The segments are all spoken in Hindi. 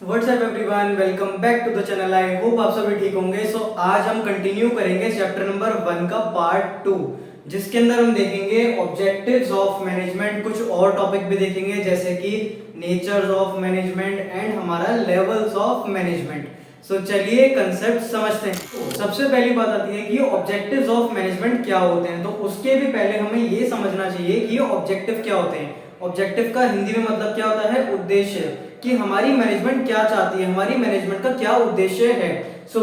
WhatsApp everyone, welcome back to the channel. I hope आप सभी ठीक होंगे। आज हम कंटिन्यू करेंगे चैप्टर नंबर 1 का पार्ट 2, जिसके अंदर हम देखेंगे ऑब्जेक्टिव्स ऑफ मैनेजमेंट। कुछ और टॉपिक भी देखेंगे जैसे कि नेचर्स ऑफ मैनेजमेंट एंड हमारा लेवल्स ऑफ मैनेजमेंट। चलिए कंसेप्ट समझते हैं। सबसे पहली बात आती है कि ऑब्जेक्टिव्स ऑफ मैनेजमेंट क्या होते हैं। तो उसके भी पहले हमें ये समझना चाहिए कि ऑब्जेक्टिव क्या होते हैं। ऑब्जेक्टिव का हिंदी में मतलब क्या होता है? उद्देश्य। कि हमारी मैनेजमेंट क्या चाहती है, हमारी मैनेजमेंट का क्या उद्देश्य है।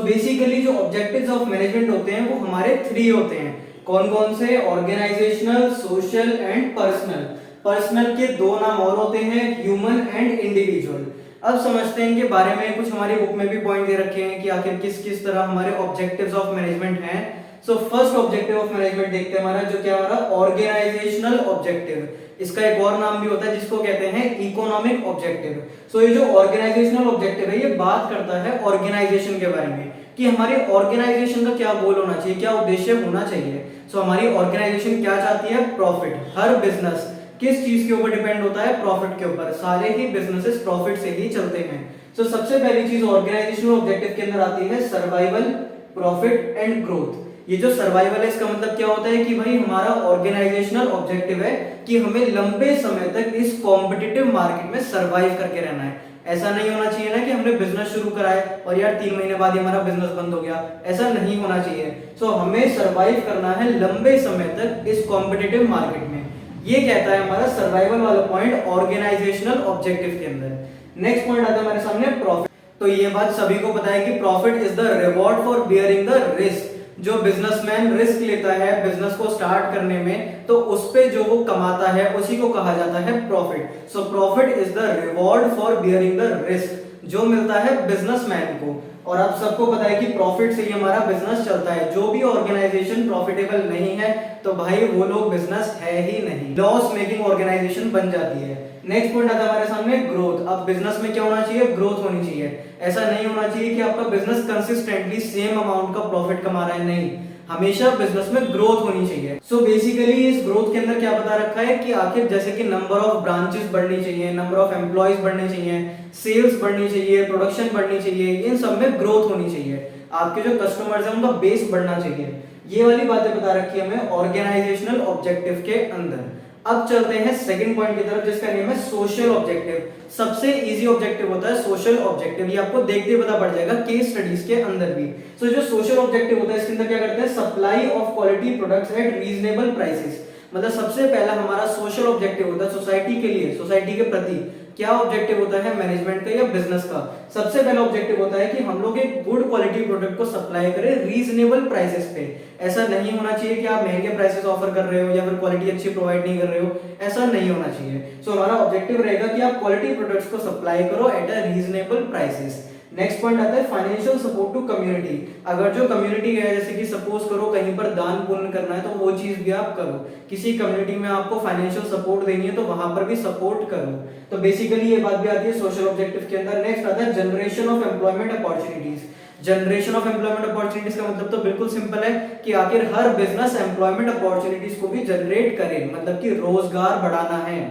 बेसिकली जो ऑब्जेक्टिव्स ऑफ मैनेजमेंट होते हैं वो हमारे 3 होते हैं। कौन कौन से? Organizational, social and personal. Personal के 2 नाम और होते हैं, ह्यूमन एंड इंडिविजुअल। अब समझते हैं इनके बारे में। कुछ हमारी बुक में भी पॉइंट दे रखे हैं कि आखिर किस किस तरह हमारे ऑब्जेक्टिव्स ऑफ मैनेजमेंट हैं। फर्स्ट ऑब्जेक्टिव ऑफ मैनेजमेंट देखते हैं हमारा, जो क्या हमारा ऑर्गेनाइजेशनल ऑब्जेक्टिव। इसका एक और नाम भी होता है जिसको कहते हैं इकोनॉमिक ऑब्जेक्टिव। ये जो ऑर्गेनाइजेशनल ऑब्जेक्टिव है ये बात करता है ऑर्गेनाइजेशन के बारे में कि हमारी ऑर्गेनाइजेशन का क्या गोल होना चाहिए, क्या उद्देश्य होना चाहिए। हमारी ऑर्गेनाइजेशन क्या चाहती है? प्रॉफिट। हर बिजनेस किस चीज के ऊपर डिपेंड होता है? प्रॉफिट के ऊपर। सारे ही बिजनेसेस प्रॉफिट से ही चलते हैं। सबसे पहली चीज ऑर्गेनाइजेशनल ऑब्जेक्टिव के अंदर आती है सर्वाइवल, प्रॉफिट एंड ग्रोथ। ये जो सर्वाइवल है इसका मतलब क्या होता है कि भाई हमारा ऑर्गेनाइजेशनल ऑब्जेक्टिव है कि हमें लंबे समय तक इस कॉम्पिटिटिव मार्केट में सर्वाइव करके रहना है। ऐसा नहीं होना चाहिए ना कि हमने बिजनेस शुरू करा है और यार 3 महीने बाद ही हमारा बिजनेस बंद हो गया। ऐसा नहीं होना चाहिए। हमें सर्वाइव करना है लंबे समय तक इस कॉम्पिटिटिव मार्केट में। ये कहता है हमारा सर्वाइवल वाला पॉइंट ऑर्गेनाइजेशनल ऑब्जेक्टिव के अंदर। नेक्स्ट पॉइंट आता है हमारे सामने प्रॉफिट। ये बात सभी को पता है कि profit is the reward for bearing the risk. जो बिजनेसमैन रिस्क लेता है बिजनेस को स्टार्ट करने में, तो उस पे जो वो कमाता है उसी को कहा जाता है profit. Profit is the reward for bearing the risk, जो मिलता है बिजनेसमैन को। और आप सबको पता है कि प्रॉफिट से ही हमारा बिजनेस चलता है। जो भी ऑर्गेनाइजेशन प्रॉफिटेबल नहीं है तो भाई वो लोग बिजनेस है ही नहीं, लॉस मेकिंग ऑर्गेनाइजेशन बन जाती है। नेक्स्ट पॉइंट आता है हमारे सामने ग्रोथ। अब बिजनेस में क्या होना चाहिए? ग्रोथ होनी चाहिए। ऐसा नहीं होना चाहिए कि आपका बिजनेस कंसिस्टेंटली सेम अमाउंट का प्रॉफिट कमा रहा है, नहीं, हमेशा बिजनेस में ग्रोथ होनी चाहिए। बेसिकली इस ग्रोथ के अंदर क्या बता रखा है कि आखिर जैसे कि नंबर ऑफ ब्रांचेस बढ़नी चाहिए, नंबर ऑफ एम्प्लॉयज बढ़ने चाहिए, सेल्स बढ़नी चाहिए, प्रोडक्शन बढ़नी चाहिए, इन सब में ग्रोथ होनी चाहिए। आपके जो कस्टमर्स हैं उनका बेस बढ़ना चाहिए। ये वाली बातें बता रखी है हमें ऑर्गेनाइजेशनल ऑब्जेक्टिव के अंदर। अब चलते हैं सेकंड पॉइंट की तरफ जिसका नेम है सोशल ऑब्जेक्टिव। सबसे इजी ऑब्जेक्टिव होता है सोशल ऑब्जेक्टिव। ये आपको देखते ही पता पड़ जाएगा केस स्टडीज के अंदर भी। जो सोशल ऑब्जेक्टिव होता है इसके अंदर क्या करते हैं? Supply of quality products at reasonable prices. मतलब सबसे पहला हमारा सोशल ऑब्जेक्टिव होता है सोसाइटी के लिए, सोसाइटी के प्रति क्या ऑब्जेक्टिव होता है मैनेजमेंट का या बिजनेस का? सबसे पहला ऑब्जेक्टिव होता है कि हम लोग एक गुड क्वालिटी प्रोडक्ट को सप्लाई करें रीजनेबल प्राइसेस पे। ऐसा नहीं होना चाहिए कि आप महंगे प्राइसेस ऑफर कर रहे हो या फिर क्वालिटी अच्छी प्रोवाइड नहीं कर रहे हो, ऐसा नहीं होना चाहिए। हमारा ऑब्जेक्टिव रहेगा कि आप क्वालिटी प्रोडक्ट्स को सप्लाई करो at a reasonable prices. Next point आता है फाइनेंशियल सपोर्ट टू कम्युनिटी। अगर जो कम्युनिटी है, जैसे कि सपोज करो कहीं पर दान पुण्य करना है तो वो चीज भी आप करो। किसी कम्युनिटी में आपको फाइनेंशियल सपोर्ट देनी है तो वहां पर भी सपोर्ट करो। बेसिकली ये बात भी आती है सोशल ऑब्जेक्टिव के अंदर। नेक्स्ट आता है generation of employment opportunities. Generation of employment opportunities का मतलब तो बिल्कुल सिंपल है कि आखिर हर बिजनेस एम्प्लॉयमेंट अपॉर्चुनिटीज को भी जनरेट करे, मतलब कि रोजगार बढ़ाना है।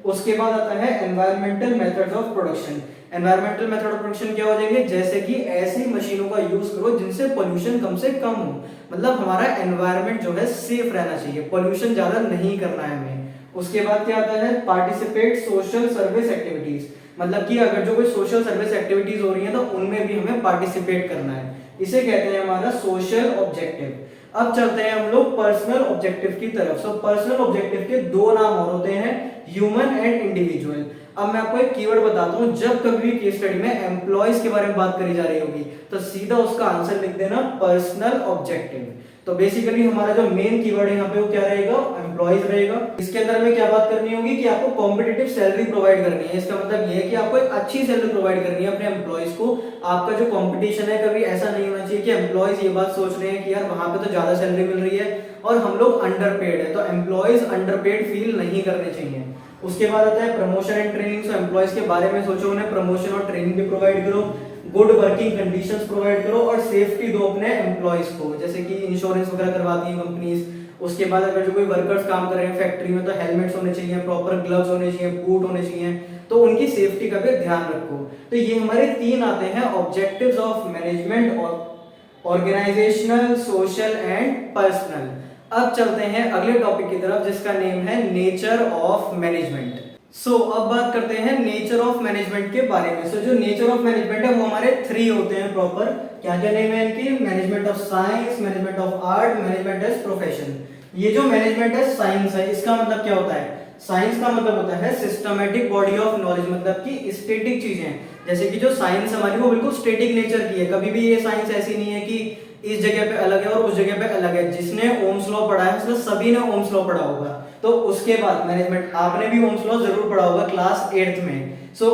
उसके बाद आता है environmental methods of production. Environmental method of production क्या हो जाएंगे? जैसे कि ऐसी मशीनों का यूज करो जिनसे पोल्यूशन कम से कम हो। मतलब हमारा एनवायरमेंट जो है सेफ रहना चाहिए, पोल्यूशन ज्यादा नहीं करना है हमें। उसके बाद क्या आता है? Participate social service activities. मतलब कि अगर जो कोई सोशल सर्विस एक्टिविटीज हो रही है तो उनमें भी हमें पार्टिसिपेट करना है। इसे कहते हैं हमारा सोशल ऑब्जेक्टिव। अब चलते हैं हम लोग पर्सनल ऑब्जेक्टिव की तरफ। पर्सनल ऑब्जेक्टिव के 2 नाम और होते हैं, ह्यूमन एंड इंडिविजुअल। अब मैं आपको एक कीवर्ड बताता हूं। जब कभी भी केस स्टडी में एम्प्लॉयज के बारे में बात करी जा रही होगी तो सीधा उसका आंसर लिख देना पर्सनल ऑब्जेक्टिव। बेसिकली हमारा जो मेन कीवर्ड है यहाँ पे वो क्या रहेगा? एम्प्लॉयज रहेगा। इसके अंदर हमें क्या बात करनी होगी कि आपको कॉम्पिटिटिव सैलरी प्रोवाइड करनी है। इसका मतलब ये है कि आपको एक अच्छी सैलरी प्रोवाइड करनी है अपने एम्प्लॉयज को। आपका जो कंपटीशन है, कभी ऐसा नहीं होना चाहिए कि एम्प्लॉयज ये बात सोच रहे हैं कि यार वहां पे तो ज्यादा सैलरी मिल रही है और हम लोग अंडरपेड है, तो एम्प्लॉयज अंडरपेड फील नहीं करने चाहिए। उसके बाद आता है प्रमोशन एंड ट्रेनिंग। एम्प्लॉयज के बारे में सोचो, उन्हें प्रमोशन और ट्रेनिंग भी प्रोवाइड करो, गुड वर्किंग कंडीशंस प्रोवाइड करो और सेफ्टी दो अपने एम्प्लॉयज को, जैसे कि इंश्योरेंस वगैरह करवाती हैं कंपनीज। उसके बाद अगर जो कोई वर्कर्स काम कर रहे हैं फैक्ट्री में तो हेलमेट्स होने चाहिए, प्रॉपर ग्लव्स होने चाहिए, बूट होने चाहिए, तो उनकी सेफ्टी का भी ध्यान रखो। तो ये हमारे 3 आते हैं objectives of management, organizational, social and personal. अब चलते हैं अगले टॉपिक की तरफ जिसका नेम है नेचर ऑफ मैनेजमेंट। अब बात करते हैं नेचर ऑफ मैनेजमेंट के बारे में। जो नेचर ऑफ मैनेजमेंट है वो हमारे 3 होते हैं प्रॉपर। क्या क्या नेम है इनकी? Management of science, management of art, management as profession. ये जो मैनेजमेंट है साइंस है, इसका मतलब क्या होता है? साइंस का मतलब होता है सिस्टमैटिक बॉडी ऑफ नॉलेज, मतलब कि स्टैटिक चीजें। जैसे कि जो साइंस हमारी वो बिल्कुल स्टैटिक नेचर की है, कभी भी ये साइंस ऐसी नहीं है कि इस जगह पे अलग है और उस जगह पे अलग है। जिसने ओम्स लॉ पढ़ा है उसने सभी ने ओम्स लॉ पढ़ा होगा। तो उसके बाद मैनेजमेंट, आपने भी ओम्स लॉ जरूर पढ़ा होगा क्लास 8th में।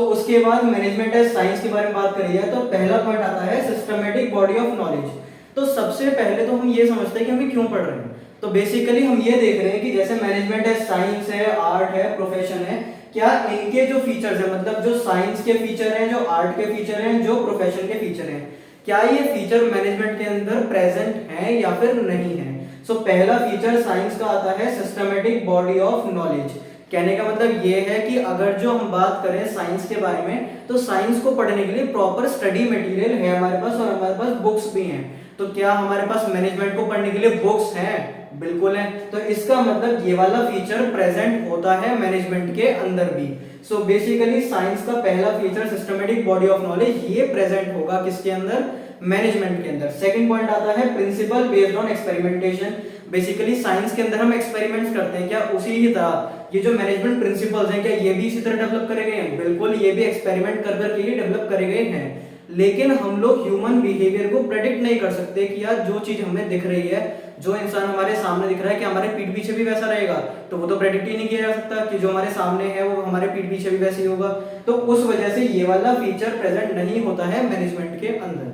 उसके बाद मैनेजमेंट एज साइंस के बारे में बात करी है तो पहला पॉइंट आता है सिस्टमैटिक बॉडी ऑफ नॉलेज। तो सबसे पहले तो हम ये समझते हैं कि हम क्यों पढ़ रहे हैं। तो बेसिकली हम ये देख रहे हैं कि जैसे मैनेजमेंट एज साइंस है, आर्ट है, प्रोफेशन है, क्या इनके जो फीचर्स है, मतलब जो साइंस के फीचर हैं, जो आर्ट के फीचर हैं, जो प्रोफेशन के फीचर हैं, क्या ये फीचर मैनेजमेंट के अंदर प्रेजेंट है या फिर नहीं है। पहला फीचर साइंस का आता है सिस्टमैटिक बॉडी ऑफ नॉलेज। कहने का मतलब ये है कि अगर जो हम बात करें साइंस के बारे में तो साइंस को पढ़ने के लिए प्रॉपर स्टडी मटेरियल है हमारे पास और हमारे पास बुक्स भी हैं। तो क्या हमारे पास मैनेजमेंट को पढ़ने के लिए बुक्स हैं? बिल्कुल है। तो इसका मतलब ये वाला फीचर प्रेजेंट होता है मैनेजमेंट के अंदर भी। बेसिकली साइंस का पहला feature systematic body of knowledge ये प्रेजेंट होगा किसके अंदर? मैनेजमेंट के अंदर। सेकंड पॉइंट आता है principle based on experimentation. Basically science के अंदर हम एक्सपेरिमेंट्स करते हैं, क्या उसी ही तरह ये जो मैनेजमेंट प्रिंसिपल्स हैं क्या ये भी इसी तरह डेवलप करे गए हैं? बिल्कुल, ये भी एक्सपेरिमेंट कर करके ही डेवलप करे गए हैं। लेकिन हम लोग ह्यूमन बिहेवियर को प्रेडिक्ट नहीं कर सकते कि यार जो चीज हमें दिख रही है, जो इंसान हमारे सामने दिख रहा है, कि हमारे पीठ पीछे भी वैसा रहेगा? तो वो तो प्रेडिक्ट ही नहीं किया जा सकता कि जो हमारे सामने है वो हमारे पीठ पीछे भी वैसे ही होगा। तो उस वजह से ये वाला फीचर प्रेजेंट नहीं होता है मैनेजमेंट के अंदर।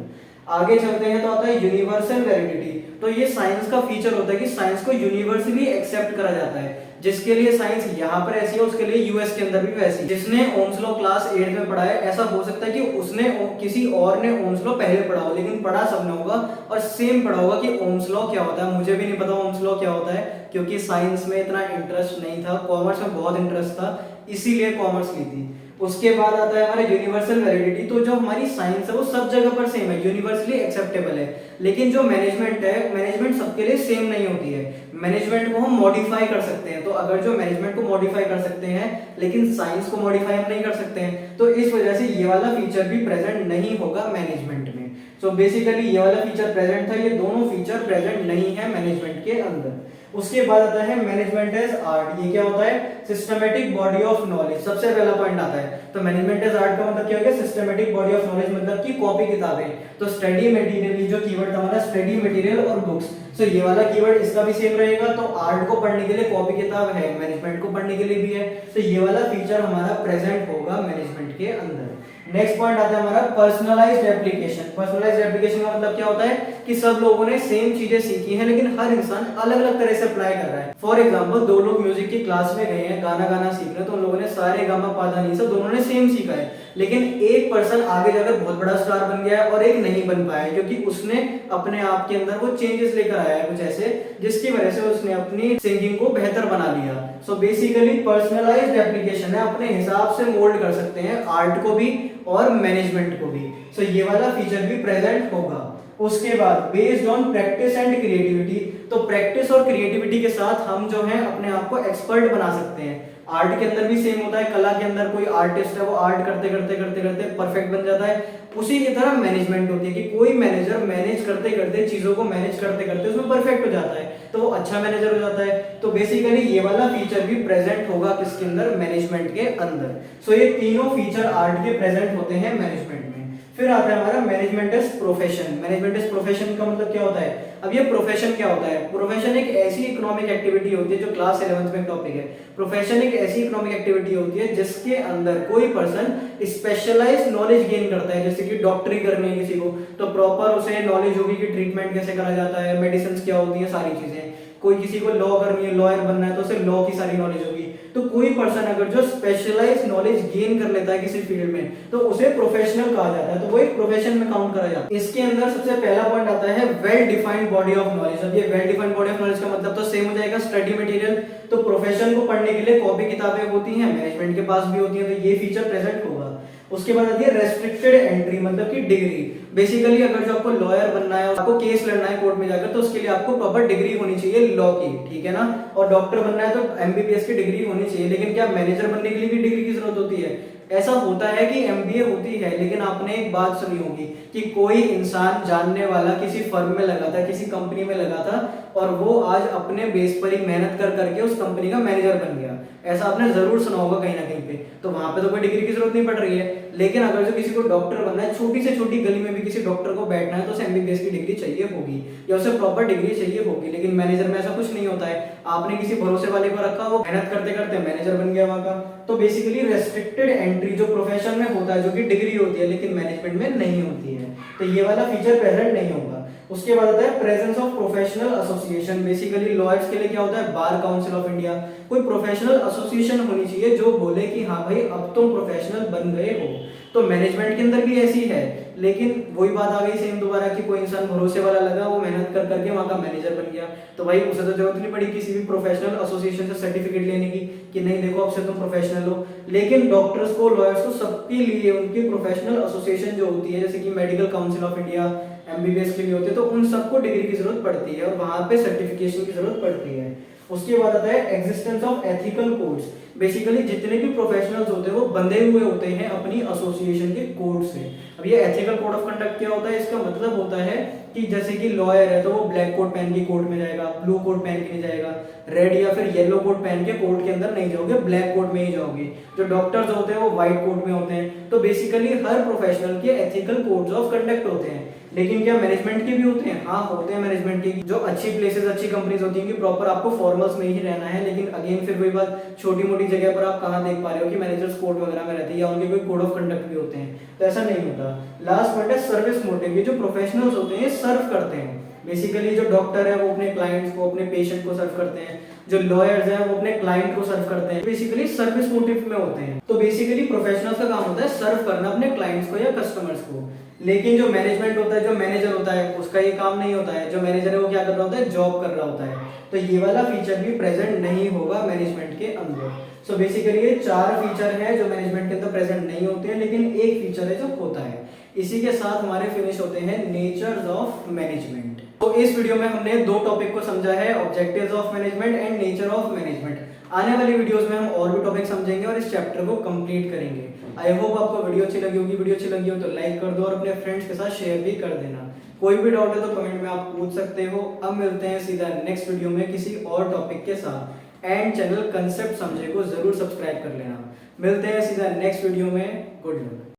आगे चलते हैं तो आता है यूनिवर्सल वैलिडिटी। तो ये साइंस का फीचर होता है कि साइंस को यूनिवर्सली एक्सेप्ट करा जाता है। जिसके लिए साइंस यहाँ पर ऐसी है उसके लिए यूएस के अंदर भी वैसी। जिसने ओम्स लॉ क्लास 8 में पढ़ा है, ऐसा हो सकता है कि उसने किसी और ने ओम्स लॉ पहले पढ़ा हो, लेकिन पढ़ा सबने होगा और सेम पढ़ा होगा कि ओम्स लॉ क्या होता है। मुझे भी नहीं पता ओम्स लॉ क्या होता है क्योंकि साइंस में इतना इंटरेस्ट नहीं था, कॉमर्स में बहुत इंटरेस्ट था, इसीलिए कॉमर्स ली थी। उसके बाद आता है हमारा यूनिवर्सल वैलिडिटी। तो जो हमारी साइंस है वो सब जगह पर सेम है, यूनिवर्सली एक्सेप्टेबल है। लेकिन जो मैनेजमेंट है, मैनेजमेंट सबके लिए सेम नहीं होती है। मैनेजमेंट को हम मॉडिफाई कर सकते हैं। तो अगर जो मैनेजमेंट को मॉडिफाई कर सकते हैं लेकिन साइंस को मॉडिफाई हम नहीं कर सकते हैं, तो इस वजह से ये वाला फीचर भी प्रेजेंट नहीं होगा मैनेजमेंट में। बेसिकली ये वाला फीचर प्रेजेंट था, ये दोनों फीचर प्रेजेंट नहीं है मैनेजमेंट के अंदर। उसके बाद आता है मैनेजमेंट एज आर्ट। ये क्या होता है? Systematic body of knowledge. सबसे पहला पॉइंट आता है। तो मैनेजमेंट एज आर्ट का मतलब क्या हो गया? सिस्टमैटिक बॉडी ऑफ नॉलेज, मतलब कि कॉपी किताबें। तो स्टडी मटेरियल, जो कीवर्ड था हमारा स्टडी मटेरियल और बुक्स। ये वाला कीवर्ड इसका भी सेम रहेगा। तो आर्ट को पढ़ने के लिए कॉपी किताब है, मैनेजमेंट को पढ़ने के लिए भी है। तो ये वाला फीचर हमारा प्रेजेंट होगा मैनेजमेंट के अंदर। नेक्स्ट पॉइंट आता है हमारा पर्सनलाइज्ड एप्लीकेशन। पर्सनलाइज्ड एप्लीकेशन का मतलब क्या होता है कि सब लोगों ने सेम चीजें सीखी हैं लेकिन हर इंसान अलग अलग तरह से अप्लाई कर रहा है। फॉर एग्जांपल, दो लोग म्यूजिक की क्लास में गए हैं, गाना गाना सीख रहे हैं, तो उन लोगों ने सारे गामा पाधा नी सा दोनों ने सेम सीखा है। लेकिन एक पर्सन आगे जाकर बहुत बड़ा स्टार बन गया है और एक नहीं बन पाया क्योंकि उसने अपने आप के अंदर वो चेंजेस लेकर आया है कुछ ऐसे, जिसकी वजह से उसने अपनी सिंगिंग को बेहतर बना लिया। बेसिकली पर्सनलाइज्ड एप्लीकेशन है, अपने हिसाब से मोल्ड कर सकते हैं आर्ट को भी और मैनेजमेंट को भी। ये वाला फीचर भी प्रेजेंट होगा। उसके बाद based on practice and creativity. तो प्रैक्टिस और क्रिएटिविटी के साथ हम जो है अपने आप को एक्सपर्ट बना सकते हैं। आर्ट के अंदर भी सेम होता है, कला के अंदर कोई आर्टिस्ट है वो आर्ट करते करते करते करते परफेक्ट बन जाता है। उसी की तरह मैनेजमेंट होती है कि कोई मैनेजर मैनेज करते करते चीजों को मैनेज करते करते उसमें परफेक्ट हो जाता है, तो वो अच्छा मैनेजर हो जाता है। तो बेसिकली ये वाला फीचर भी प्रेजेंट होगा किसके अंदर? मैनेजमेंट के अंदर। ये तीनों फीचर आर्ट के प्रेजेंट होते हैं मैनेजमेंट में। फिर आता है हमारा management as profession. Management as profession का मतलब क्या होता है? अब ये प्रोफेशन क्या होता है? प्रोफेशन एक ऐसी इकोनॉमिक एक्टिविटी होती है, जो क्लास 11th में टॉपिक है। प्रोफेशन एक ऐसी इकोनॉमिक एक्टिविटी होती है जिसके अंदर कोई पर्सन स्पेशलाइज्ड नॉलेज गेन करता है। जैसे कि डॉक्टरी करनी है किसी को, तो प्रॉपर उसे नॉलेज होगी कि ट्रीटमेंट कैसे करा जाता है, मेडिसिन क्या होती है, सारी चीजें। कोई किसी को लॉ करनी है, लॉयर बनना है, तो उसे लॉ की सारी नॉलेज होगी। तो कोई पर्सन अगर जो स्पेशलाइज नॉलेज गेन कर लेता है किसी फील्ड में तो उसे प्रोफेशनल कहा जाता है, तो वो एक प्रोफेशन में काउंट करा जाता है। इसके अंदर सबसे पहला पॉइंट आता है well defined body of knowledge. अब ये well defined body of knowledge का मतलब तो सेम हो जाएगा स्टडी मटेरियल। तो प्रोफेशन को पढ़ने के लिए कॉपी किताबें होती हैं, मैनेजमेंट के पास भी होती हैं, तो ये फीचर प्रेजेंट होगा। उसके बाद आती है रेस्ट्रिक्टेड एंट्री, मतलब कि डिग्री। बेसिकली अगर जो आपको लॉयर बनना है, आपको केस लड़ना है कोर्ट में जाकर, तो उसके लिए आपको प्रॉपर डिग्री होनी चाहिए लॉ की, ठीक है ना। और डॉक्टर बनना है तो एमबीबीएस की डिग्री होनी चाहिए। लेकिन क्या मैनेजर बनने के लिए भी डिग्री की जरूरत होती है? ऐसा होता है कि एमबीए होती है, लेकिन आपने एक बात सुनी होगी कि कोई इंसान जानने वाला किसी फर्म में लगा था, किसी कंपनी में लगा था, और वो आज अपने बेस पर ही मेहनत कर करके उस कंपनी का मैनेजर बन गया। ऐसा आपने जरूर सुना होगा कहीं ना कहीं पे। तो वहां पे तो कोई डिग्री की जरूरत नहीं पड़ रही है। लेकिन अगर जो किसी को डॉक्टर बनना है, छोटी से छोटी गली में भी किसी डॉक्टर को बैठना है, तो उसे एमबीबीएस की डिग्री चाहिए होगी या उसे प्रॉपर डिग्री चाहिए होगी। लेकिन मैनेजर में ऐसा कुछ नहीं होता है। आपने किसी भरोसे वाले को रखा, वो मेहनत करते करते मैनेजर बन गया वहां का। तो बेसिकली रेस्ट्रिक्टेड एंट्री जो प्रोफेशन में होता है, जो कि डिग्री होती है लेकिन मैनेजमेंट में नहीं होती है, तो ये वाला फीचर प्रेजेंट नहीं होगा। उसके बाद आता है presence of professional association. Basically lawyers के लिए क्या होता है? Bar council of India. कोई प्रोफेशनल एसोसिएशन होनी चाहिए जो बोले कि हाँ भाई अब तुम प्रोफेशनल बन गए हो। तो मैनेजमेंट के अंदर भी ऐसी है, लेकिन वही बात आ गई सेम दोबारा कि कोई इंसान भरोसे वाला लगा, वो मेहनत कर करके वहां का मैनेजर बन गया, तो भाई उसे तो जरूरत नहीं पड़ी किसी भी प्रोफेशनल एसोसिएशन से सर्टिफिकेट लेने की कि नहीं देखो अब से तुम प्रोफेशनल हो। लेकिन डॉक्टर्स को, लॉयर्स को, सबके लिए उनकी प्रोफेशनल एसोसिएशन जो होती है, जैसे कि medical council of India, MBBS के लिए होते हैं, तो उन सबको डिग्री की जरूरत पड़ती है और वहां पे सर्टिफिकेशन की जरूरत पड़ती है। उसके बाद आता है existence of ethical codes. Basically जितने भी प्रोफेशनल्स होते हैं वो बंधे हुए होते हैं अपनी एसोसिएशन के कोड से। अब ये एथिकल कोड ऑफ कंडक्ट क्या होता है? इसका मतलब होता है कि जैसे कि लॉयर है तो वो ब्लैक कोट पहन के कोर्ट में जाएगा, ब्लू कोट पहन के नहीं जाएगा, रेड या फिर येलो कोट पहन के कोर्ट के अंदर नहीं जाओगे, ब्लैक कोट में ही जाओगे। जो डॉक्टर्स होते हैं वो व्हाइट कोट में होते हैं। तो बेसिकली हर प्रोफेशनल के एथिकल कोड्स ऑफ कंडक्ट होते हैं। लेकिन क्या मैनेजमेंट के भी होते हैं? हाँ होते हैं मैनेजमेंट के। जो अच्छी प्लेसेस, अच्छी कंपनीज होती हैं कि प्रॉपर आपको फॉर्मल्स में ही रहना है। लेकिन अगेन फिर वही बात, छोटी मोटी जगह पर आप कहाँ देख पा रहे हो कि मैनेजर्स कोड वगैरह में रहते हैं या उनके कोई कोड ऑफ कंडक्ट भी होते हैं, तो ऐसा नहीं होता। लास्ट पॉइंट है सर्विस मोटिव। ये जो प्रोफेशनल्स होते हैं सर्व करते हैं। बेसिकली जो डॉक्टर है वो अपने क्लाइंट्स को, अपने पेशेंट को सर्व करते हैं। जो लॉयर्स हैं वो अपने क्लाइंट को सर्व करते हैं, बेसिकली सर्विस मोटिव में होते हैं। तो बेसिकली प्रोफेशनल्स का काम होता है सर्व करना अपने क्लाइंट्स को या कस्टमर्स को। लेकिन जो मैनेजमेंट होता है, जो मैनेजर होता है, उसका ये काम नहीं होता है। जो मैनेजर है वो क्या कर रहा होता है? जॉब कर रहा होता है। तो ये वाला फीचर भी प्रेजेंट नहीं होगा मैनेजमेंट के अंदर। सो बेसिकली ये 4 फीचर है जो मैनेजमेंट के अंदर प्रेजेंट नहीं होते हैं, लेकिन एक फीचर है जो होता है। इसी के साथ हमारे फिनिश होते हैं नेचर्स ऑफ मैनेजमेंट। तो इस वीडियो में हमने 2 टॉपिक को समझा है, objectives of management and nature of management. आने वाली वीडियोस में हम और भी टॉपिक समझेंगे और इस चैप्टर को कंप्लीट करेंगे। आई होप आपको वीडियो अच्छी लगी होगी। वीडियो अच्छी लगी हो तो लाइक कर दो और अपने फ्रेंड्स के साथ शेयर भी कर देना। कोई भी डाउट है तो कमेंट में आप पूछ सकते हो। अब मिलते हैं सीधा नेक्स्ट वीडियो में किसी और टॉपिक के साथ। एंड चैनल कंसेप्ट समझे को जरूर सब्सक्राइब कर लेना। मिलते हैं सीधा नेक्स्ट वीडियो में। Good luck.